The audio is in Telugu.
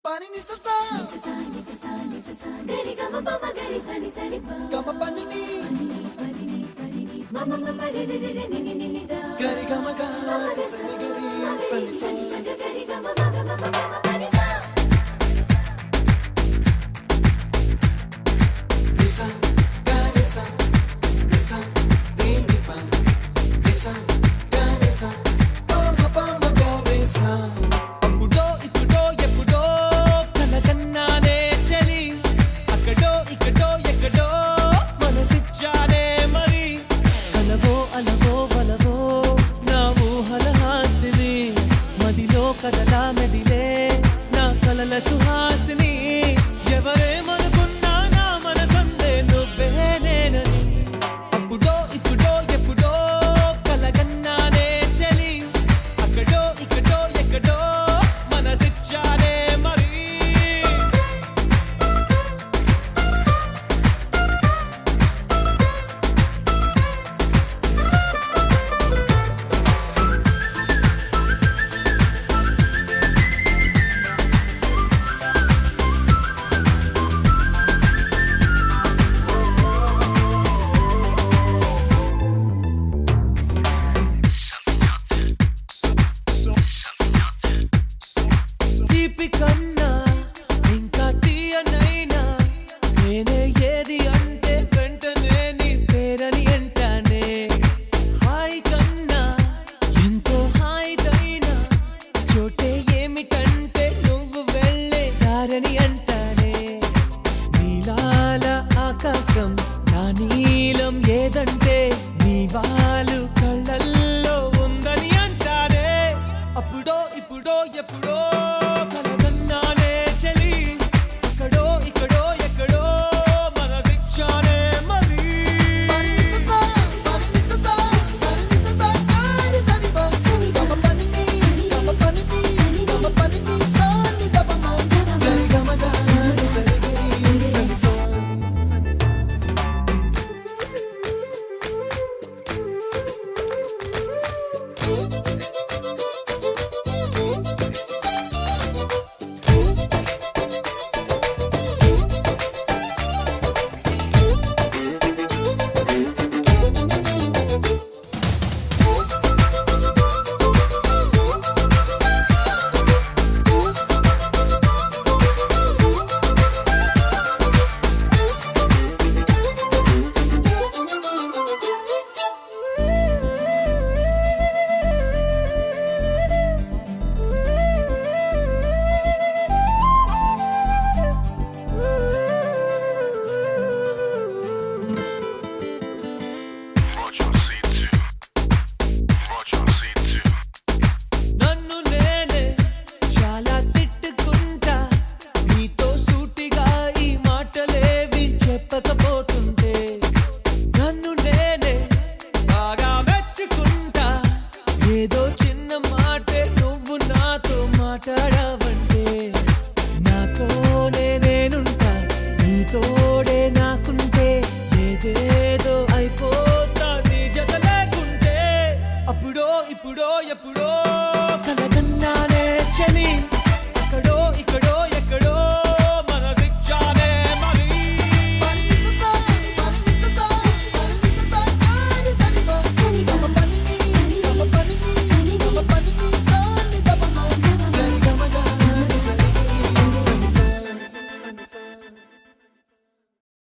Pani ni sa sa gari ga ma pa ma gari sa ni sa ni pa ga ma pa ni ma ma ma ma re re re re ni ni da gari ga ma ga sa ni gari sa ni sa gari ga ma ma ga ma pa ma pa ni sa ni sa gari sa ni sa ni pa ni sa gari sa pa ma gari sa కదలా మెదిలే నా కలల సుహాసిని ఎవరేమనుకున్నా నా మనసందే నువ్వే నేనని అప్పుడో ఇప్పుడో ఎప్పుడో కలగన్నానే చలి అక్కడో ఇక్కడో ఎక్కడో మనసిచ్చానే మరి కన్నా ఇంకా తీయనైనా నేనే ఏది అంటే వెంటనే నీ పేరని అంటానే హాయ్ కన్నా ఎంతో హాయిదైనా చోటే ఏమిటంటే నువ్వు వెళ్ళే దారని అంటానే నీలాల ఆకాశం